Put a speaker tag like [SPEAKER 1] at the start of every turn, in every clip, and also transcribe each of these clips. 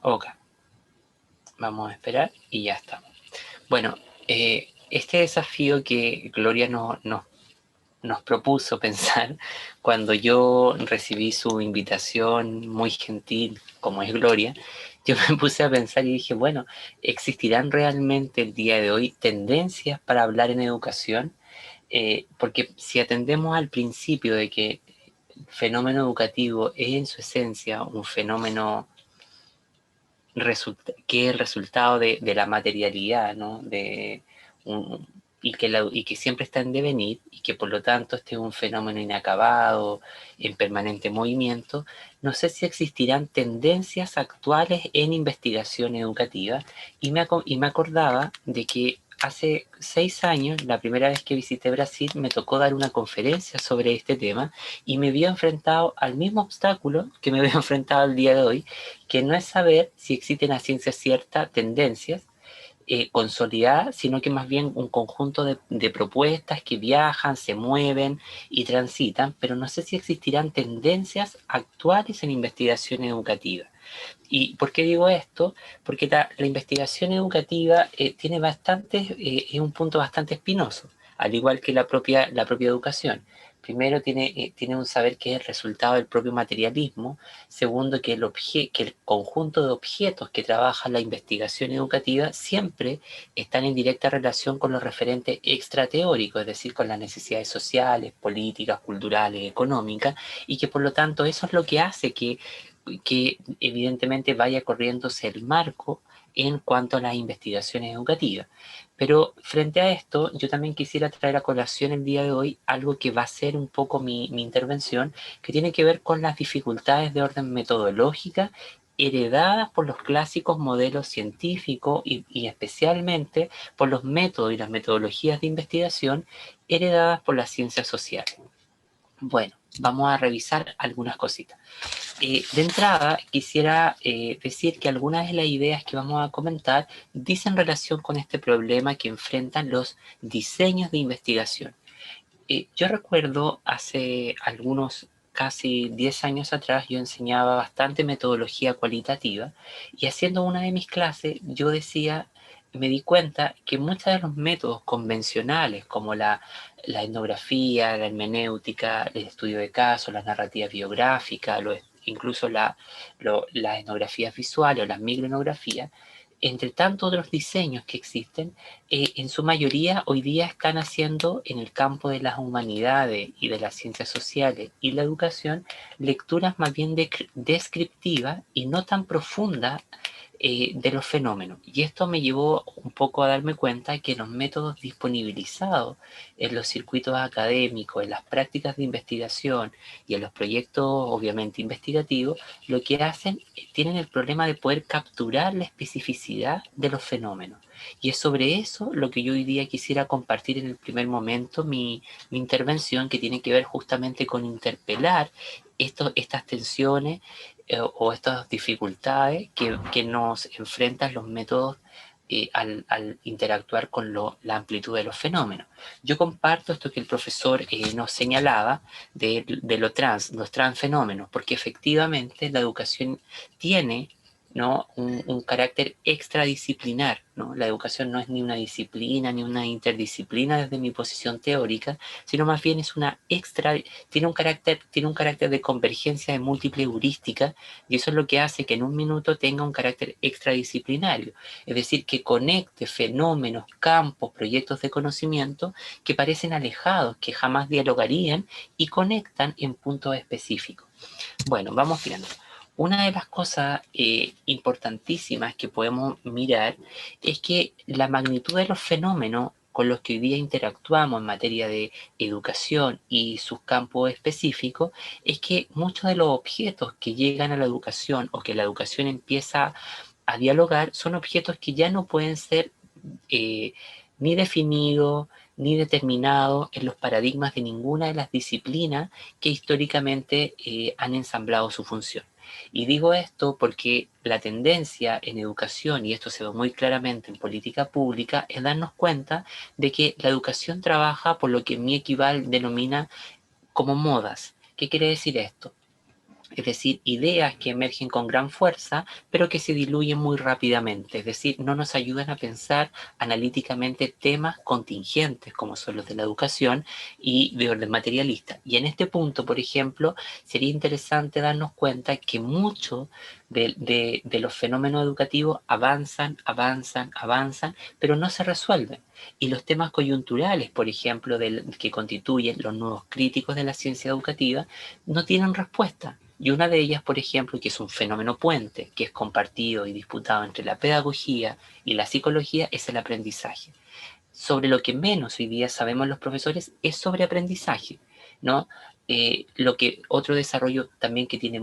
[SPEAKER 1] Ok, vamos a esperar y ya está. Bueno, este desafío que Gloria nos propuso pensar cuando yo recibí su invitación muy gentil, como es Gloria, yo me puse a pensar y dije, bueno, ¿existirán realmente el día de hoy tendencias para hablar en educación? Porque si atendemos al principio de que el fenómeno educativo es en su esencia un fenómeno que es el resultado de la materialidad, ¿no? Un, y que siempre está en devenir y que por lo tanto este es un fenómeno inacabado, en permanente movimiento, no sé si existirán tendencias actuales en investigación educativa y me acordaba de que hace 6 años, la primera vez que visité Brasil, me tocó dar una conferencia sobre este tema y me vio enfrentado al mismo obstáculo que me veo enfrentado el día de hoy, que no es saber si existen a ciencia cierta tendencias consolidadas, sino que más bien un conjunto de propuestas que viajan, se mueven y transitan, pero no sé si existirán tendencias actuales en investigación educativa. ¿Y por qué digo esto? Porque la investigación educativa tiene es un punto bastante espinoso, al igual que la propia educación. Primero, tiene un saber que es el resultado del propio materialismo. Segundo, que el conjunto de objetos que trabaja la investigación educativa siempre están en directa relación con los referentes extrateóricos, es decir, con las necesidades sociales, políticas, culturales, económicas, y que por lo tanto eso es lo que hace que evidentemente vaya corriéndose el marco en cuanto a las investigaciones educativas. Pero frente a esto, yo también quisiera traer a colación el día de hoy algo que va a ser un poco mi intervención, que tiene que ver con las dificultades de orden metodológica heredadas por los clásicos modelos científicos y especialmente por los métodos y las metodologías de investigación heredadas por las ciencias sociales. Bueno, vamos a revisar algunas cositas. De entrada, quisiera decir que algunas de las ideas que vamos a comentar dicen relación con este problema que enfrentan los diseños de investigación. Yo recuerdo hace algunos casi 10 años atrás yo enseñaba bastante metodología cualitativa y haciendo una de mis clases yo decía, me di cuenta que muchos de los métodos convencionales como la etnografía, la hermenéutica, el estudio de casos, las narrativas biográficas, incluso las etnografías visuales o las microetnografías, entre tantos otros diseños que existen, en su mayoría hoy día están haciendo en el campo de las humanidades y de las ciencias sociales y la educación lecturas más bien descriptivas y no tan profundas de los fenómenos. Y esto me llevó un poco a darme cuenta que los métodos disponibilizados en los circuitos académicos, en las prácticas de investigación y en los proyectos obviamente investigativos, lo que hacen, tienen el problema de poder capturar la especificidad de los fenómenos. Y es sobre eso lo que yo hoy día quisiera compartir en el primer momento mi intervención, que tiene que ver justamente con interpelar estas tensiones o estas dificultades que nos enfrentan los métodos al interactuar con la amplitud de los fenómenos. Yo comparto esto que el profesor nos señalaba de los transfenómenos, porque efectivamente la educación tiene, ¿no?, un carácter extradisciplinar, ¿no? La educación no es ni una disciplina ni una interdisciplina desde mi posición teórica, sino más bien es una tiene un carácter de convergencia de múltiples heurísticas, y eso es lo que hace que en un minuto tenga un carácter extradisciplinario, es decir, que conecte fenómenos, campos, proyectos de conocimiento que parecen alejados, que jamás dialogarían y conectan en puntos específicos. Bueno, vamos viendo. Una de las cosas importantísimas que podemos mirar es que la magnitud de los fenómenos con los que hoy día interactuamos en materia de educación y sus campos específicos es que muchos de los objetos que llegan a la educación o que la educación empieza a dialogar son objetos que ya no pueden ser eh, ni definidos ni determinados en los paradigmas de ninguna de las disciplinas que históricamente han ensamblado su función. Y digo esto porque la tendencia en educación, y esto se ve muy claramente en política pública, es darnos cuenta de que la educación trabaja por lo que mi equival denomina como modas. ¿Qué quiere decir esto? Es decir, ideas que emergen con gran fuerza, pero que se diluyen muy rápidamente. Es decir, no nos ayudan a pensar analíticamente temas contingentes, como son los de la educación y de orden materialista. Y en este punto, por ejemplo, sería interesante darnos cuenta que muchos de los fenómenos educativos avanzan, pero no se resuelven. Y los temas coyunturales, por ejemplo, que constituyen los nuevos críticos de la ciencia educativa, no tienen respuesta. Y una de ellas, por ejemplo, que es un fenómeno puente, que es compartido y disputado entre la pedagogía y la psicología, es el aprendizaje. Sobre lo que menos hoy día sabemos los profesores es sobre aprendizaje, ¿no? Lo que otro desarrollo también que tiene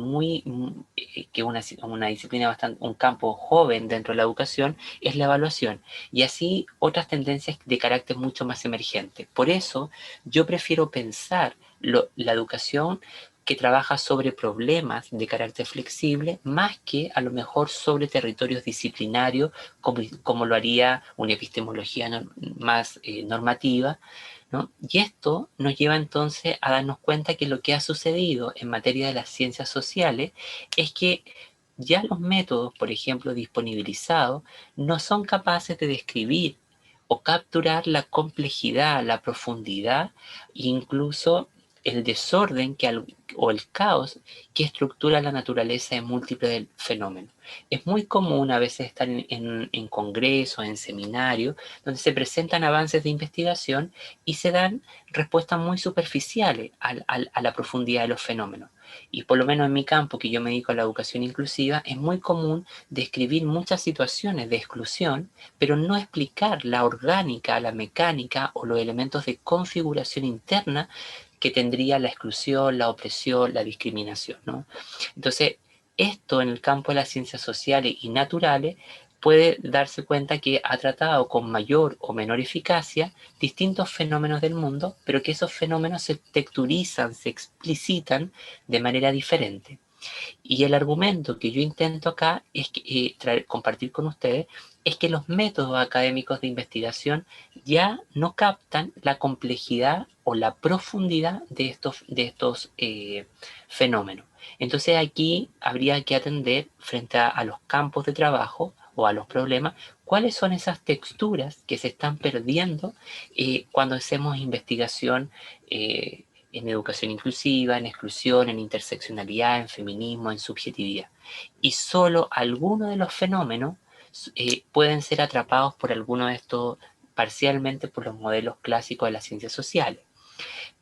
[SPEAKER 1] que una disciplina bastante, un campo joven dentro de la educación es la evaluación, y así otras tendencias de carácter mucho más emergente. Por eso yo prefiero pensar la educación que trabaja sobre problemas de carácter flexible más que a lo mejor sobre territorios disciplinarios como lo haría una epistemología más normativa, ¿no? Y esto nos lleva entonces a darnos cuenta que lo que ha sucedido en materia de las ciencias sociales es que ya los métodos, por ejemplo, disponibilizados, no son capaces de describir o capturar la complejidad, la profundidad e incluso el desorden o el caos que estructura la naturaleza de múltiples fenómenos. Es muy común a veces estar en congresos, en seminarios, donde se presentan avances de investigación y se dan respuestas muy superficiales a la profundidad de los fenómenos. Y por lo menos en mi campo, que yo me dedico a la educación inclusiva, es muy común describir muchas situaciones de exclusión, pero no explicar la orgánica, la mecánica o los elementos de configuración interna que tendría la exclusión, la opresión, la discriminación, ¿no? Entonces, esto en el campo de las ciencias sociales y naturales puede darse cuenta que ha tratado con mayor o menor eficacia distintos fenómenos del mundo, pero que esos fenómenos se texturizan, se explicitan de manera diferente. Y el argumento que yo intento acá es compartir con ustedes es que los métodos académicos de investigación ya no captan la complejidad o la profundidad de estos fenómenos. Entonces aquí habría que atender frente a los campos de trabajo o a los problemas, cuáles son esas texturas que se están perdiendo cuando hacemos investigación en educación inclusiva, en exclusión, en interseccionalidad, en feminismo, en subjetividad. Y solo algunos de los fenómenos pueden ser atrapados por alguno de estos, parcialmente por los modelos clásicos de las ciencias sociales.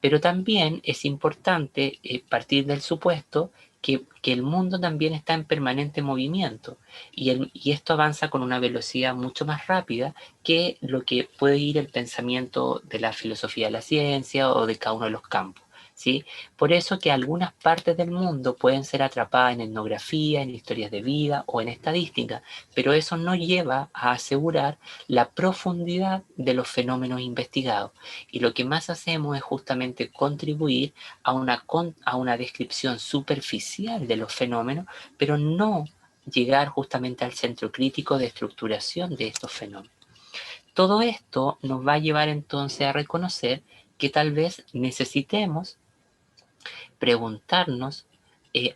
[SPEAKER 1] Pero también es importante partir del supuesto que el mundo también está en permanente movimiento y esto avanza con una velocidad mucho más rápida que lo que puede ir el pensamiento de la filosofía de la ciencia o de cada uno de los campos. ¿Sí? Por eso que algunas partes del mundo pueden ser atrapadas en etnografía, en historias de vida o en estadística, pero eso no lleva a asegurar la profundidad de los fenómenos investigados. Y lo que más hacemos es justamente contribuir a una descripción superficial de los fenómenos, pero no llegar justamente al centro crítico de estructuración de estos fenómenos. Todo esto nos va a llevar entonces a reconocer que tal vez necesitemos preguntarnos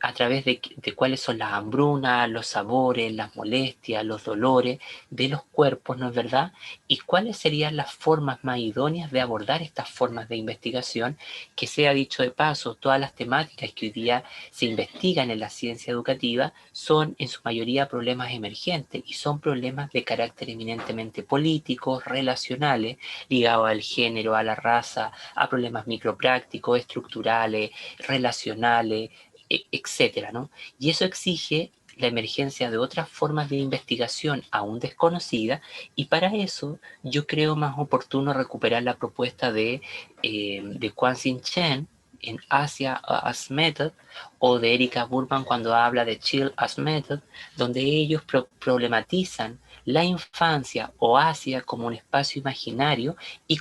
[SPEAKER 1] a través de cuáles son las hambrunas, los sabores, las molestias, los dolores de los cuerpos, ¿no es verdad? Y cuáles serían las formas más idóneas de abordar estas formas de investigación, que sea dicho de paso, todas las temáticas que hoy día se investigan en la ciencia educativa son en su mayoría problemas emergentes y son problemas de carácter eminentemente políticos, relacionales, ligados al género, a la raza, a problemas microprácticos, estructurales, relacionales, etcétera, ¿no? Y eso exige la emergencia de otras formas de investigación aún desconocidas, y para eso yo creo más oportuno recuperar la propuesta de Quan-Xin Chen en Asia as Method, o de Erika Burban cuando habla de Chill as Method, donde ellos problematizan la infancia o Asia como un espacio imaginario y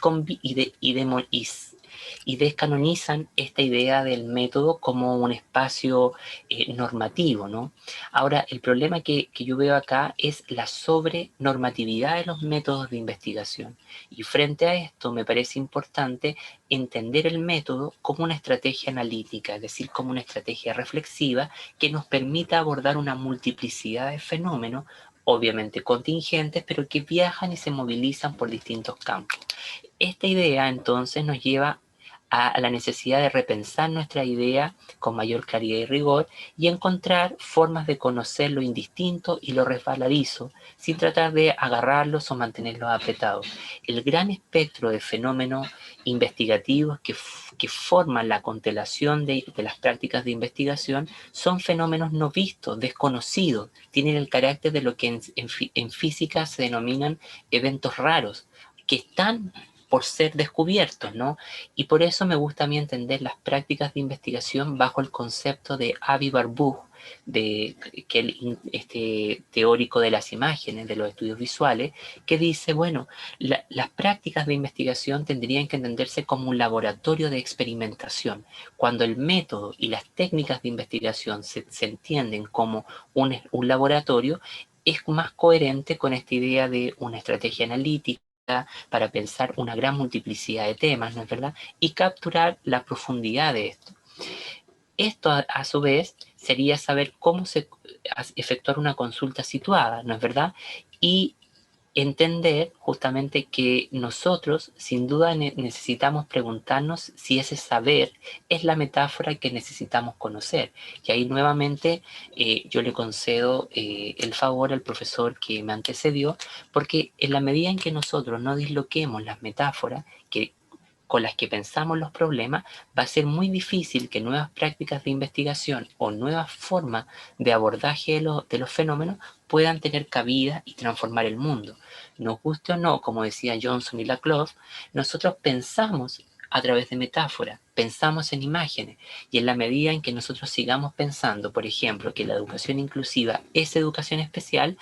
[SPEAKER 1] y descanonizan esta idea del método como un espacio normativo, ¿no? Ahora, el problema que yo veo acá es la sobrenormatividad de los métodos de investigación. Y frente a esto me parece importante entender el método como una estrategia analítica, es decir, como una estrategia reflexiva que nos permita abordar una multiplicidad de fenómenos, obviamente contingentes, pero que viajan y se movilizan por distintos campos. Esta idea entonces nos lleva a la necesidad de repensar nuestra idea con mayor claridad y rigor y encontrar formas de conocer lo indistinto y lo resbaladizo sin tratar de agarrarlos o mantenerlos apretados. El gran espectro de fenómenos investigativos que forman la constelación de las prácticas de investigación son fenómenos no vistos, desconocidos, tienen el carácter de lo que en física se denominan eventos raros, que están por ser descubiertos, ¿no? Y por eso me gusta a mí entender las prácticas de investigación bajo el concepto de Avi Barbuch, que este teórico de las imágenes, de los estudios visuales, que dice, bueno, las prácticas de investigación tendrían que entenderse como un laboratorio de experimentación. Cuando el método y las técnicas de investigación se entienden como un laboratorio, es más coherente con esta idea de una estrategia analítica para pensar una gran multiplicidad de temas, ¿no es verdad? Y capturar la profundidad de esto. Esto, a su vez, sería saber cómo efectuar una consulta situada, ¿no es verdad? Y entender justamente que nosotros sin duda necesitamos preguntarnos si ese saber es la metáfora que necesitamos conocer. Y ahí nuevamente yo le concedo el favor al profesor que me antecedió, porque en la medida en que nosotros no disloquemos las metáforas con las que pensamos los problemas, va a ser muy difícil que nuevas prácticas de investigación o nuevas formas de abordaje de los fenómenos puedan tener cabida y transformar el mundo. Nos guste o no, como decía Johnson y Laclau, nosotros pensamos a través de metáforas, pensamos en imágenes, y en la medida en que nosotros sigamos pensando, por ejemplo, que la educación inclusiva es educación especial,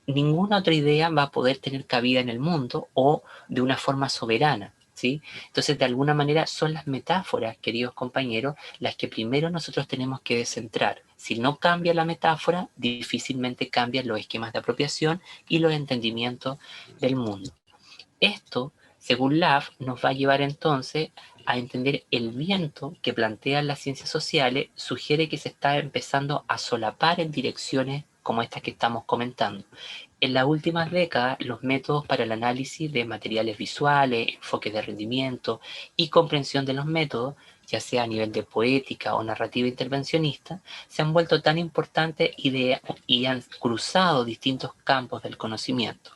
[SPEAKER 1] ninguna otra idea va a poder tener cabida en el mundo o de una forma soberana, ¿sí? Entonces, de alguna manera, son las metáforas, queridos compañeros, las que primero nosotros tenemos que descentrar. Si no cambia la metáfora, difícilmente cambian los esquemas de apropiación y los entendimientos del mundo. Esto, según Laff, nos va a llevar entonces a entender el viento que plantean las ciencias sociales, sugiere que se está empezando a solapar en direcciones como estas que estamos comentando. En las últimas décadas, los métodos para el análisis de materiales visuales, enfoques de rendimiento y comprensión de los métodos, ya sea a nivel de poética o narrativa intervencionista, se han vuelto tan importantes y han cruzado distintos campos del conocimiento.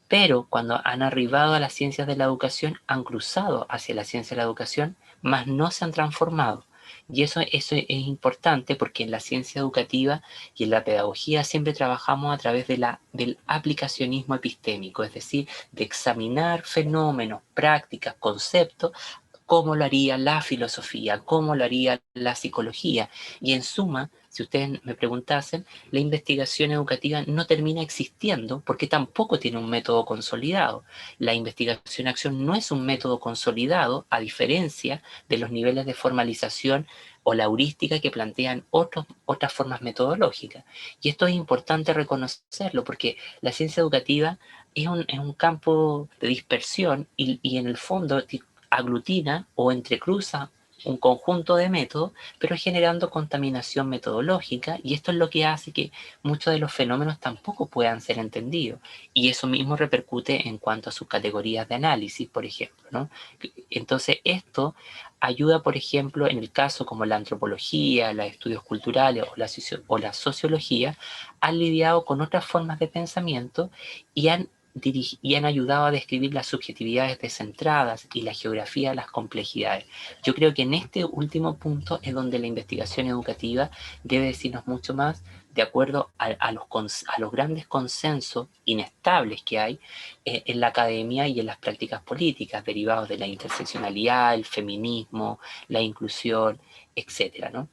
[SPEAKER 1] Pero cuando han arribado a las ciencias de la educación, han cruzado hacia la ciencia de la educación, mas no se han transformado. Y eso es importante porque en la ciencia educativa y en la pedagogía siempre trabajamos a través del aplicacionismo epistémico, es decir, de examinar fenómenos, prácticas, conceptos, cómo lo haría la filosofía, cómo lo haría la psicología. Y en suma, si ustedes me preguntasen, la investigación educativa no termina existiendo porque tampoco tiene un método consolidado. La investigación-acción no es un método consolidado, a diferencia de los niveles de formalización o la heurística que plantean otras formas metodológicas. Y esto es importante reconocerlo porque la ciencia educativa es un campo de dispersión y en el fondo aglutina o entrecruza un conjunto de métodos, pero generando contaminación metodológica, y esto es lo que hace que muchos de los fenómenos tampoco puedan ser entendidos, y eso mismo repercute en cuanto a sus categorías de análisis, por ejemplo, ¿no? Entonces esto ayuda, por ejemplo, en el caso como la antropología, los estudios culturales o la sociología, han lidiado con otras formas de pensamiento y han ayudado a describir las subjetividades descentradas y la geografía de las complejidades. Yo creo que en este último punto es donde la investigación educativa debe decirnos mucho más de acuerdo a los grandes consensos inestables que hay en la academia y en las prácticas políticas derivados de la interseccionalidad, el feminismo, la inclusión, etcétera, ¿no?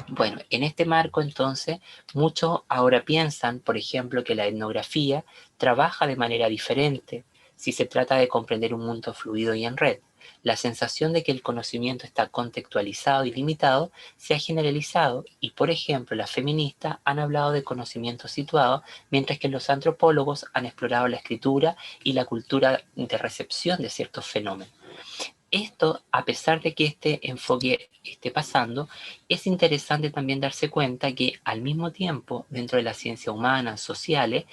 [SPEAKER 1] Bueno, en este marco entonces, muchos ahora piensan, por ejemplo, que la etnografía trabaja de manera diferente si se trata de comprender un mundo fluido y en red. La sensación de que el conocimiento está contextualizado y limitado se ha generalizado y, por ejemplo, las feministas han hablado de conocimiento situado, mientras que los antropólogos han explorado la escritura y la cultura de recepción de ciertos fenómenos. Esto, a pesar de que este enfoque esté pasando, es interesante también darse cuenta que al mismo tiempo, dentro de las ciencias humanas, sociales,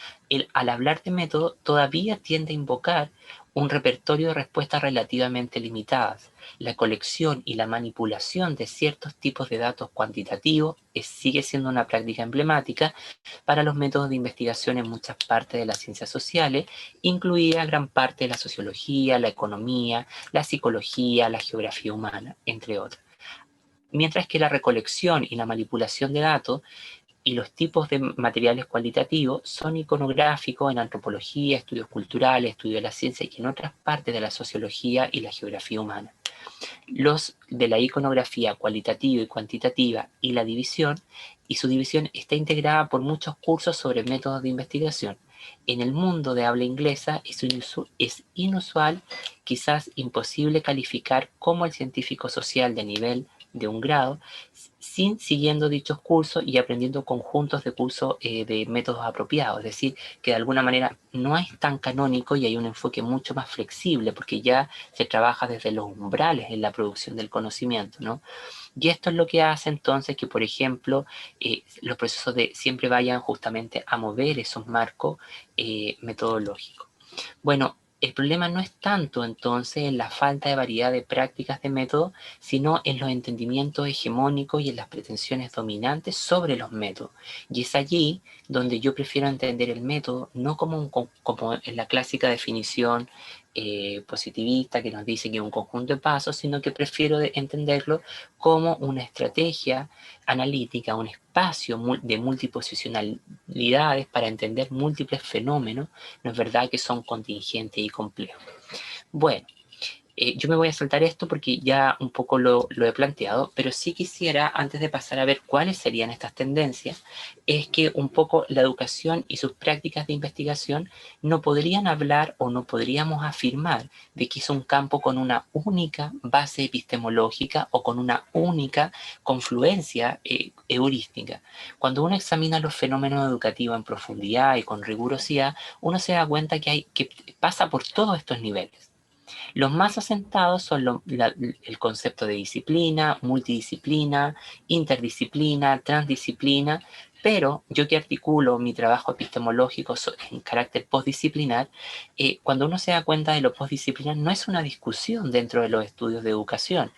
[SPEAKER 1] al hablar de método todavía tiende a invocar un repertorio de respuestas relativamente limitadas. La colección y la manipulación de ciertos tipos de datos cuantitativos sigue siendo una práctica emblemática para los métodos de investigación en muchas partes de las ciencias sociales, incluida gran parte de la sociología, la economía, la psicología, la geografía humana, entre otras. Mientras que la recolección y la manipulación de datos y los tipos de materiales cualitativos son iconográficos en antropología, estudios culturales, estudios de la ciencia y en otras partes de la sociología y la geografía humana. Los de la iconografía cualitativa y cuantitativa y la división, y su división está integrada por muchos cursos sobre métodos de investigación. En el mundo de habla inglesa es inusual, quizás imposible calificar como el científico social de nivel de un grado, sin siguiendo dichos cursos y aprendiendo conjuntos de cursos de métodos apropiados. Es decir, que de alguna manera no es tan canónico y hay un enfoque mucho más flexible porque ya se trabaja desde los umbrales en la producción del conocimiento, ¿no? Y esto es lo que hace entonces que, por ejemplo, los procesos siempre vayan justamente a mover esos marcos metodológicos. Bueno, el problema no es tanto entonces en la falta de variedad de prácticas de método, sino en los entendimientos hegemónicos y en las pretensiones dominantes sobre los métodos. Y es allí donde yo prefiero entender el método no como en la clásica definición positivista que nos dice que es un conjunto de pasos, sino que prefiero entenderlo como una estrategia analítica, un espacio de multiposicionalidades para entender múltiples fenómenos, no es verdad que son contingentes y complejos. Bueno, yo me voy a saltar esto porque ya un poco lo he planteado, pero sí quisiera, antes de pasar a ver cuáles serían estas tendencias, es que un poco la educación y sus prácticas de investigación no podrían hablar o no podríamos afirmar de que es un campo con una única base epistemológica o con una única confluencia heurística. Cuando uno examina los fenómenos educativos en profundidad y con rigurosidad, uno se da cuenta que pasa por todos estos niveles. Los más asentados son el concepto de disciplina, multidisciplina, interdisciplina, transdisciplina, pero yo que articulo mi trabajo epistemológico en carácter postdisciplinar, cuando uno se da cuenta de lo postdisciplinar, no es una discusión dentro de los estudios de educación.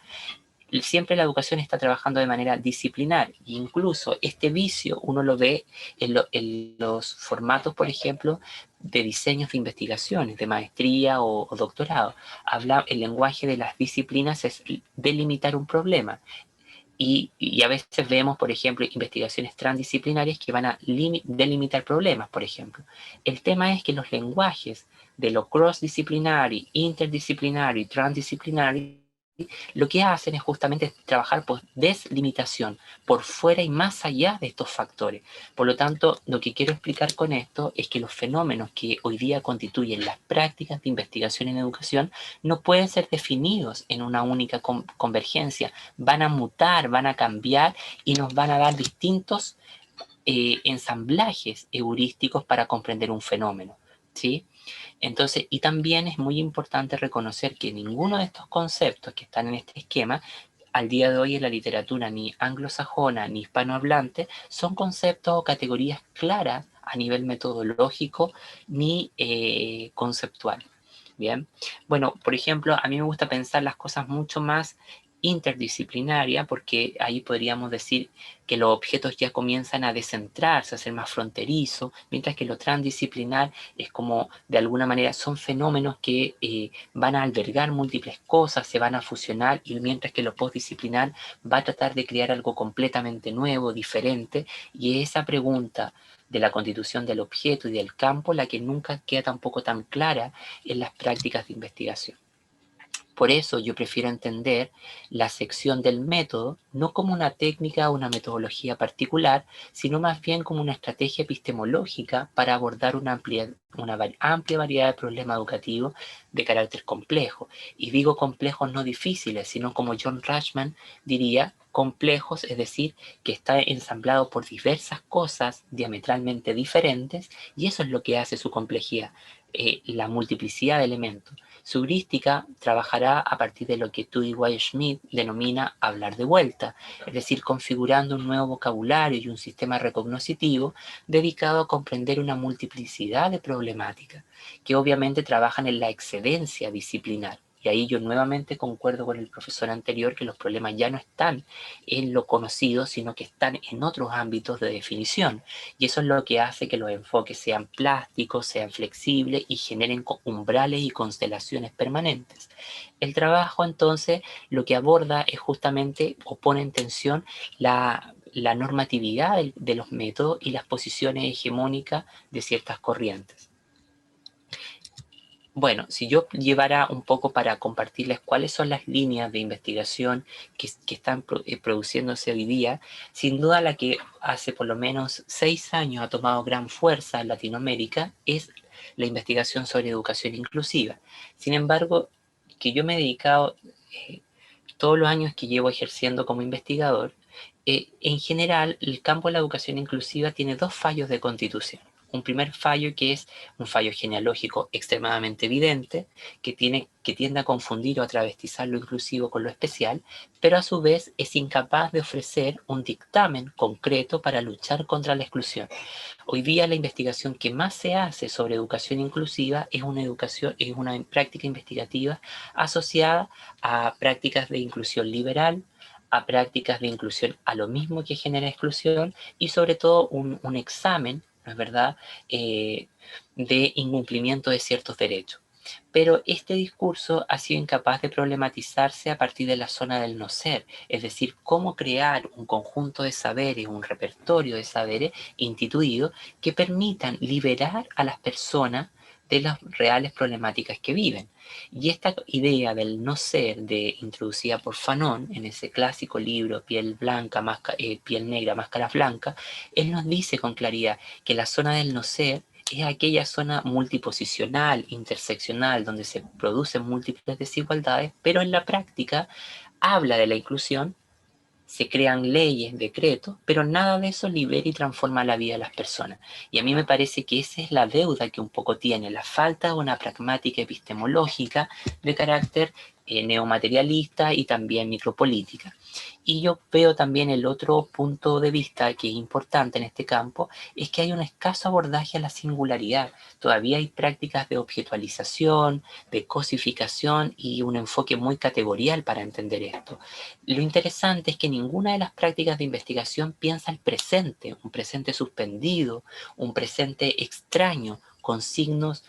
[SPEAKER 1] Siempre la educación está trabajando de manera disciplinar. Incluso este vicio uno lo ve en los formatos, por ejemplo, de diseños de investigaciones, de maestría o doctorado. El lenguaje de las disciplinas es delimitar un problema. Y a veces vemos, por ejemplo, investigaciones transdisciplinarias que van a delimitar problemas, por ejemplo. El tema es que los lenguajes de lo cross-disciplinario, interdisciplinario y transdisciplinario lo que hacen es justamente trabajar por deslimitación, por fuera y más allá de estos factores. Por lo tanto, lo que quiero explicar con esto es que los fenómenos que hoy día constituyen las prácticas de investigación en educación no pueden ser definidos en una única convergencia. Van a mutar, van a cambiar y nos van a dar distintos ensamblajes heurísticos para comprender un fenómeno, ¿sí? Entonces, y también es muy importante reconocer que ninguno de estos conceptos que están en este esquema, al día de hoy en la literatura ni anglosajona ni hispanohablante, son conceptos o categorías claras a nivel metodológico ni conceptual. Bien, bueno, por ejemplo, a mí me gusta pensar las cosas mucho más interdisciplinaria, porque ahí podríamos decir que los objetos ya comienzan a descentrarse, a ser más fronterizos, mientras que lo transdisciplinar es como, de alguna manera, son fenómenos que van a albergar múltiples cosas, se van a fusionar, y mientras que lo postdisciplinar va a tratar de crear algo completamente nuevo, diferente, y esa pregunta de la constitución del objeto y del campo la que nunca queda tampoco tan clara en las prácticas de investigación. Por eso yo prefiero entender la sección del método no como una técnica o una metodología particular, sino más bien como una estrategia epistemológica para abordar una amplia variedad de problemas educativos de carácter complejo. Y digo complejos no difíciles, sino como John Rashman diría, complejos, es decir, que está ensamblado por diversas cosas diametralmente diferentes, y eso es lo que hace su complejidad, la multiplicidad de elementos. Su heurística trabajará a partir de lo que Tudy Schmidt denomina hablar de vuelta, es decir, configurando un nuevo vocabulario y un sistema recognoscitivo dedicado a comprender una multiplicidad de problemáticas, que obviamente trabajan en la excedencia disciplinar. Y ahí yo nuevamente concuerdo con el profesor anterior que los problemas ya no están en lo conocido, sino que están en otros ámbitos de definición. Y eso es lo que hace que los enfoques sean plásticos, sean flexibles y generen umbrales y constelaciones permanentes. El trabajo entonces lo que aborda es justamente o pone en tensión la normatividad de los métodos y las posiciones hegemónicas de ciertas corrientes. Bueno, si yo llevara un poco para compartirles cuáles son las líneas de investigación que están produciéndose hoy día, sin duda la que hace por lo menos 6 años ha tomado gran fuerza en Latinoamérica es la investigación sobre educación inclusiva. Sin embargo, que yo me he dedicado todos los años que llevo ejerciendo como investigador, en general el campo de la educación inclusiva tiene dos fallos de constitución. Un primer fallo que es un fallo genealógico extremadamente evidente, que tiende a confundir o a travestizar lo inclusivo con lo especial, pero a su vez es incapaz de ofrecer un dictamen concreto para luchar contra la exclusión. Hoy día la investigación que más se hace sobre educación inclusiva es una práctica investigativa asociada a prácticas de inclusión liberal, a prácticas de inclusión a lo mismo que genera exclusión y sobre todo un examen, ¿no es verdad?, de incumplimiento de ciertos derechos. Pero este discurso ha sido incapaz de problematizarse a partir de la zona del no ser, es decir, cómo crear un conjunto de saberes, un repertorio de saberes instituidos que permitan liberar a las personas de las reales problemáticas que viven. Y esta idea del no ser, introducida por Fanon en ese clásico libro Piel Piel Negra, Máscaras Blancas, él nos dice con claridad que la zona del no ser es aquella zona multiposicional, interseccional, donde se producen múltiples desigualdades, pero en la práctica habla de la inclusión, se crean leyes, decretos, pero nada de eso libera y transforma la vida de las personas. Y a mí me parece que esa es la deuda que un poco tiene, la falta de una pragmática epistemológica de carácter neomaterialista y también micropolítica. Y yo veo también el otro punto de vista que es importante en este campo, es que hay un escaso abordaje a la singularidad. Todavía hay prácticas de objetualización, de cosificación y un enfoque muy categorial para entender esto. Lo interesante es que ninguna de las prácticas de investigación piensa el presente, un presente suspendido, un presente extraño, con signos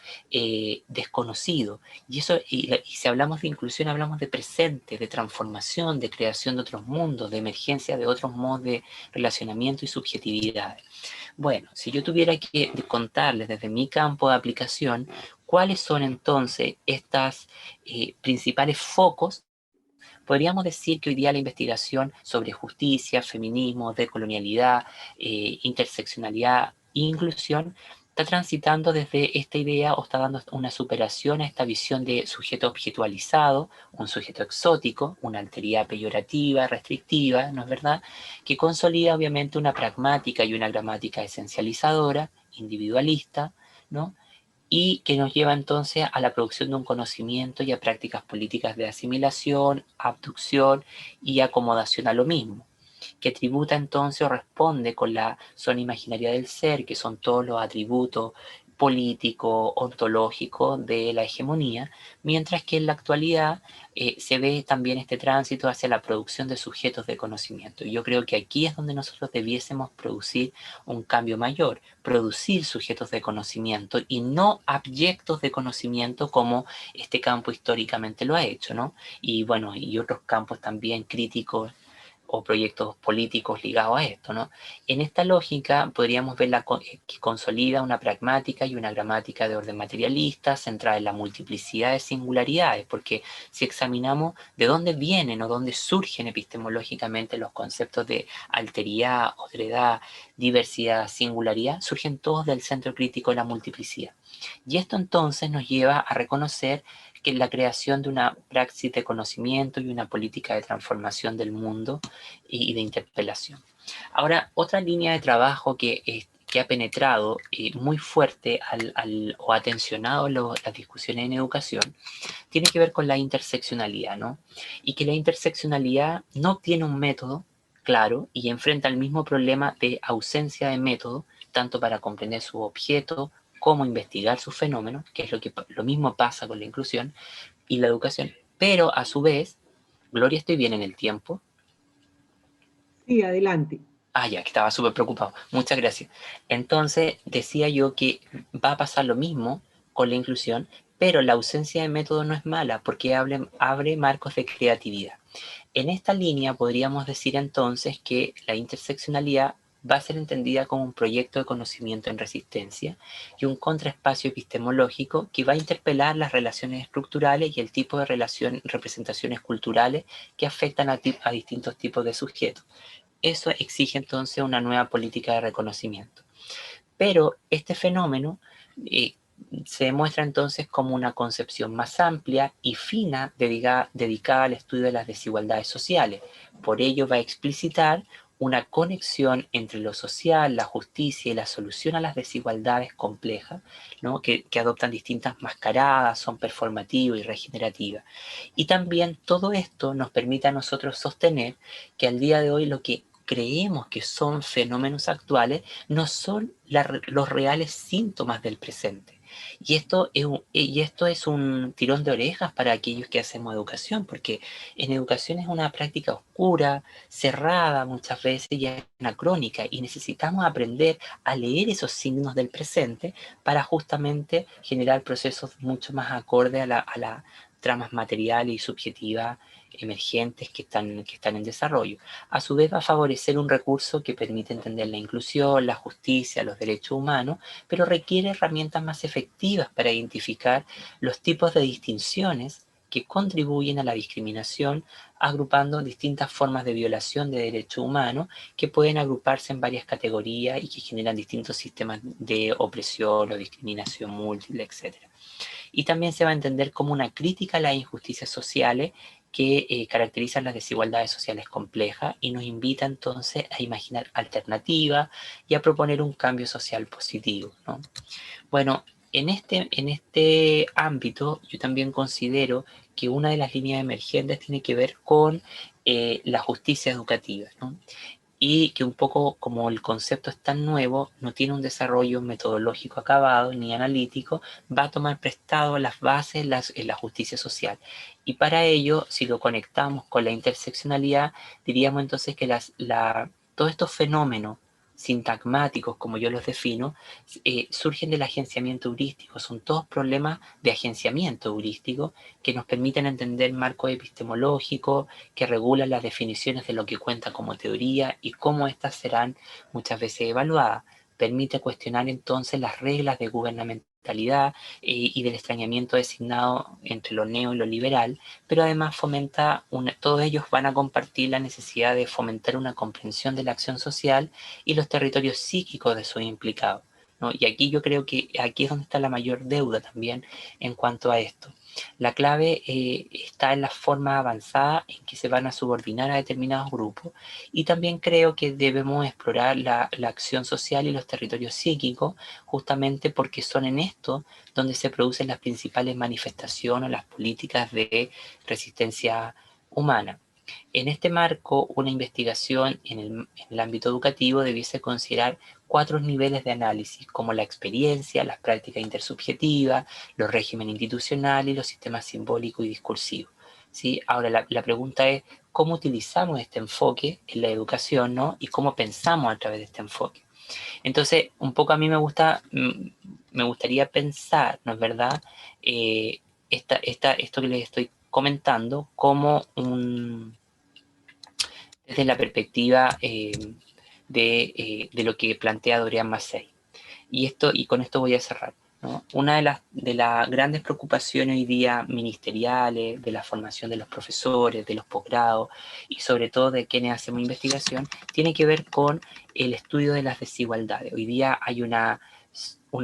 [SPEAKER 1] desconocidos. Y si hablamos de inclusión, hablamos de presente, de transformación, de creación de otros mundos, de emergencia de otros modos de relacionamiento y subjetividades. Bueno, si yo tuviera que contarles desde mi campo de aplicación, ¿cuáles son entonces estos principales focos? Podríamos decir que hoy día la investigación sobre justicia, feminismo, decolonialidad, interseccionalidad e inclusión está transitando desde esta idea o está dando una superación a esta visión de sujeto objetualizado, un sujeto exótico, una alteridad peyorativa, restrictiva, ¿no es verdad?, que consolida obviamente una pragmática y una gramática esencializadora, individualista, ¿no?, y que nos lleva entonces a la producción de un conocimiento y a prácticas políticas de asimilación, abducción y acomodación a lo mismo, que tributa entonces o responde con la zona imaginaria del ser, que son todos los atributos políticos, ontológicos de la hegemonía, mientras que en la actualidad se ve también este tránsito hacia la producción de sujetos de conocimiento. Y yo creo que aquí es donde nosotros debiésemos producir un cambio mayor, producir sujetos de conocimiento y no abyectos de conocimiento como este campo históricamente lo ha hecho, ¿no? Y bueno, y otros campos también críticos o proyectos políticos ligados a esto, ¿no? En esta lógica podríamos ver que consolida una pragmática y una gramática de orden materialista centrada en la multiplicidad de singularidades, porque si examinamos de dónde vienen o dónde surgen epistemológicamente los conceptos de alteridad, otredad, diversidad, singularidad, surgen todos del centro crítico de la multiplicidad. Y esto entonces nos lleva a reconocer que la creación de una praxis de conocimiento y una política de transformación del mundo y de interpelación. Ahora, otra línea de trabajo que ha penetrado muy fuerte o ha tensionado las discusiones en educación tiene que ver con la interseccionalidad, ¿no? Y que la interseccionalidad no tiene un método claro y enfrenta el mismo problema de ausencia de método, tanto para comprender su objeto como investigar sus fenómenos, que es lo mismo pasa con la inclusión y la educación, pero a su vez, Gloria, estoy bien en el tiempo.
[SPEAKER 2] Sí, adelante.
[SPEAKER 1] Ah, ya, que estaba súper preocupado. Muchas gracias. Entonces, decía yo que va a pasar lo mismo con la inclusión, pero la ausencia de método no es mala porque abre marcos de creatividad. En esta línea podríamos decir entonces que la interseccionalidad va a ser entendida como un proyecto de conocimiento en resistencia y un contraespacio epistemológico que va a interpelar las relaciones estructurales y el tipo de representaciones culturales que afectan a distintos tipos de sujetos. Eso exige entonces una nueva política de reconocimiento. Pero este fenómeno eh, se demuestra entonces como una concepción más amplia y fina dedicada al estudio de las desigualdades sociales. Por ello va a explicitar una conexión entre lo social, la justicia y la solución a las desigualdades complejas, ¿no? que adoptan distintas mascaradas, son performativas y regenerativas. Y también todo esto nos permite a nosotros sostener que al día de hoy lo que creemos que son fenómenos actuales no son los reales síntomas del presente. Y esto es un tirón de orejas para aquellos que hacemos educación, porque en educación es una práctica oscura, cerrada muchas veces y anacrónica, y necesitamos aprender a leer esos signos del presente para justamente generar procesos mucho más acordes a la tramas materiales y subjetivas emergentes que están en desarrollo. A su vez va a favorecer un recurso que permite entender la inclusión, la justicia, los derechos humanos, pero requiere herramientas más efectivas para identificar los tipos de distinciones que contribuyen a la discriminación, agrupando distintas formas de violación de derechos humanos que pueden agruparse en varias categorías y que generan distintos sistemas de opresión o discriminación múltiple, etc. Y también se va a entender como una crítica a las injusticias sociales que caracterizan las desigualdades sociales complejas y nos invita entonces a imaginar alternativas y a proponer un cambio social positivo, ¿no? Bueno, en este ámbito yo también considero que una de las líneas emergentes tiene que ver con la justicia educativa, ¿no? Y que un poco como el concepto es tan nuevo, no tiene un desarrollo metodológico acabado ni analítico, va a tomar prestado las bases en la justicia social. Y para ello, si lo conectamos con la interseccionalidad, diríamos entonces que todos estos fenómenos sintagmáticos, como yo los defino, surgen del agenciamiento heurístico, son todos problemas de agenciamiento heurístico que nos permiten entender marcos epistemológicos, que regulan las definiciones de lo que cuenta como teoría y cómo éstas serán muchas veces evaluadas. Permite cuestionar entonces las reglas de gubernamentalidad y del extrañamiento designado entre lo neo y lo liberal, pero además todos ellos van a compartir la necesidad de fomentar una comprensión de la acción social y los territorios psíquicos de sus implicados, ¿no? Y aquí yo creo que aquí es donde está la mayor deuda también en cuanto a esto. La clave está en la forma avanzada en que se van a subordinar a determinados grupos y también creo que debemos explorar la acción social y los territorios psíquicos justamente porque son en esto donde se producen las principales manifestaciones o las políticas de resistencia humana. En este marco, una investigación en el ámbito educativo debiese considerar 4 niveles de análisis, como la experiencia, las prácticas intersubjetivas, los regímenes institucionales y los sistemas simbólicos y discursivos. ¿Sí? Ahora, la pregunta es, ¿cómo utilizamos este enfoque en la educación, ¿no? Y cómo pensamos a través de este enfoque? Entonces, un poco a mí me gustaría pensar, ¿no es verdad? Esto que les estoy comentando como desde la perspectiva de lo que plantea Dorian Massey. Y con esto voy a cerrar, ¿no? Una de las grandes preocupaciones hoy día ministeriales, de la formación de los profesores, de los posgrados y sobre todo de quienes hacemos investigación, tiene que ver con el estudio de las desigualdades. Hoy día hay una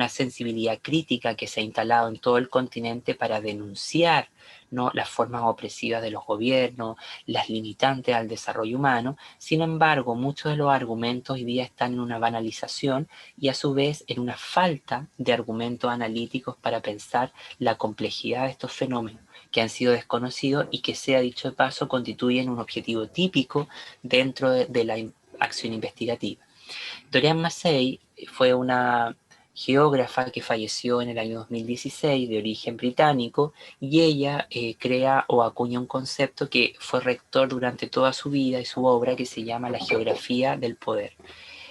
[SPEAKER 1] sensibilidad crítica que se ha instalado en todo el continente para denunciar, ¿no?, las formas opresivas de los gobiernos, las limitantes al desarrollo humano. Sin embargo, muchos de los argumentos hoy día están en una banalización y a su vez en una falta de argumentos analíticos para pensar la complejidad de estos fenómenos que han sido desconocidos y que, sea dicho de paso, constituyen un objetivo típico dentro de la acción investigativa. Dorian Massey fue una geógrafa que falleció en el año 2016, de origen británico, y ella crea o acuña un concepto que fue rector durante toda su vida y su obra, que se llama la geografía del poder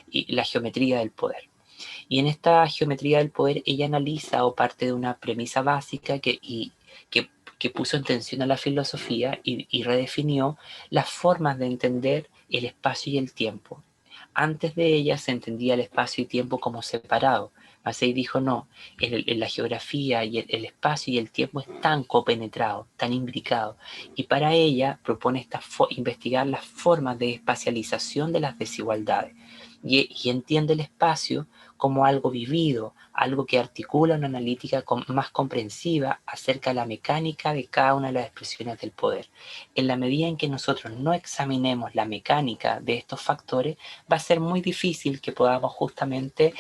[SPEAKER 1] y la geometría del poder. Y en esta geometría del poder ella analiza o parte de una premisa básica que puso en tensión a la filosofía y redefinió las formas de entender el espacio y el tiempo. Antes de ella se entendía el espacio y tiempo como separado. Massey dijo no, en la geografía y el espacio y el tiempo están copenetrados, están imbricados. Y para ella propone investigar las formas de espacialización de las desigualdades. Y entiende el espacio como algo vivido, algo que articula una analítica más comprensiva acerca de la mecánica de cada una de las expresiones del poder. En la medida en que nosotros no examinemos la mecánica de estos factores, va a ser muy difícil que podamos justamente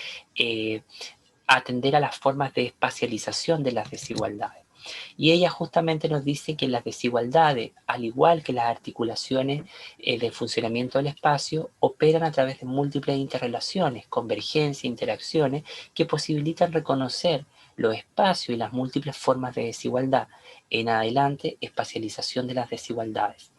[SPEAKER 1] atender a las formas de espacialización de las desigualdades. Y ella justamente nos dice que las desigualdades, al igual que las articulaciones del funcionamiento del espacio, operan a través de múltiples interrelaciones, convergencias, interacciones que posibilitan reconocer los espacios y las múltiples formas de desigualdad. En adelante, espacialización de las desigualdades.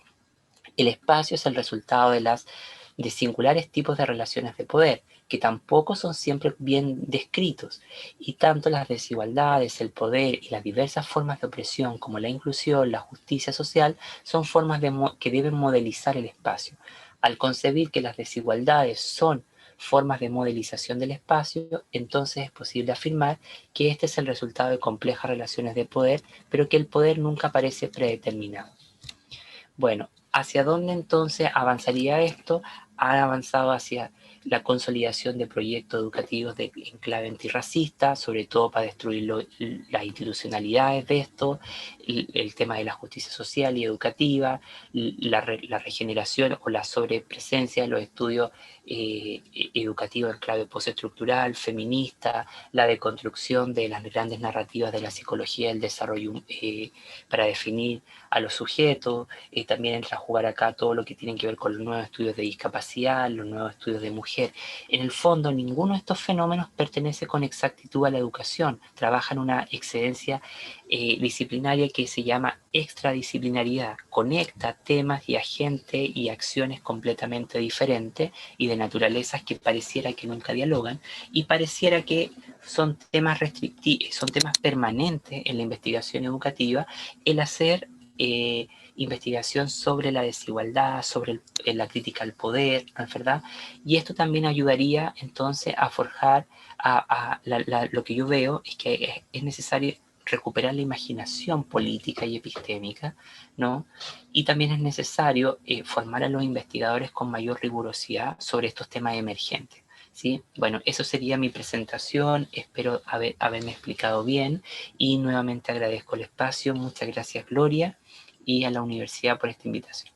[SPEAKER 1] El espacio es el resultado de singulares tipos de relaciones de poder, que tampoco son siempre bien descritos, y tanto las desigualdades, el poder y las diversas formas de opresión como la inclusión, la justicia social, son formas que deben modelizar el espacio. Al concebir que las desigualdades son formas de modelización del espacio, entonces es posible afirmar que este es el resultado de complejas relaciones de poder, pero que el poder nunca parece predeterminado. Bueno, ¿hacia dónde entonces avanzaría esto? Han avanzado hacia la consolidación de proyectos educativos en clave antirracista, sobre todo para destruir las institucionalidades de esto, el tema de la justicia social y educativa, la regeneración o la sobrepresencia de los estudios educativos en clave postestructural, feminista, la deconstrucción de las grandes narrativas de la psicología del desarrollo para definir a los sujetos. También entra a jugar acá todo lo que tiene que ver con los nuevos estudios de discapacidad, los nuevos estudios de mujer. En el fondo, ninguno de estos fenómenos pertenece con exactitud a la educación. Trabajan una excedencia disciplinaria que se llama extradisciplinariedad. Conecta temas y agentes y acciones completamente diferentes y de naturalezas que pareciera que nunca dialogan y pareciera que son temas restrictivos, son temas permanentes en la investigación educativa, el hacer investigación sobre la desigualdad, sobre la crítica al poder, ¿no es verdad? Y esto también ayudaría entonces a forjar lo que yo veo es que es necesario recuperar la imaginación política y epistémica, ¿no? Y también es necesario formar a los investigadores con mayor rigurosidad sobre estos temas emergentes. ¿Sí? Bueno, eso sería mi presentación, espero haberme explicado bien y nuevamente agradezco el espacio, muchas gracias Gloria y a la universidad por esta invitación.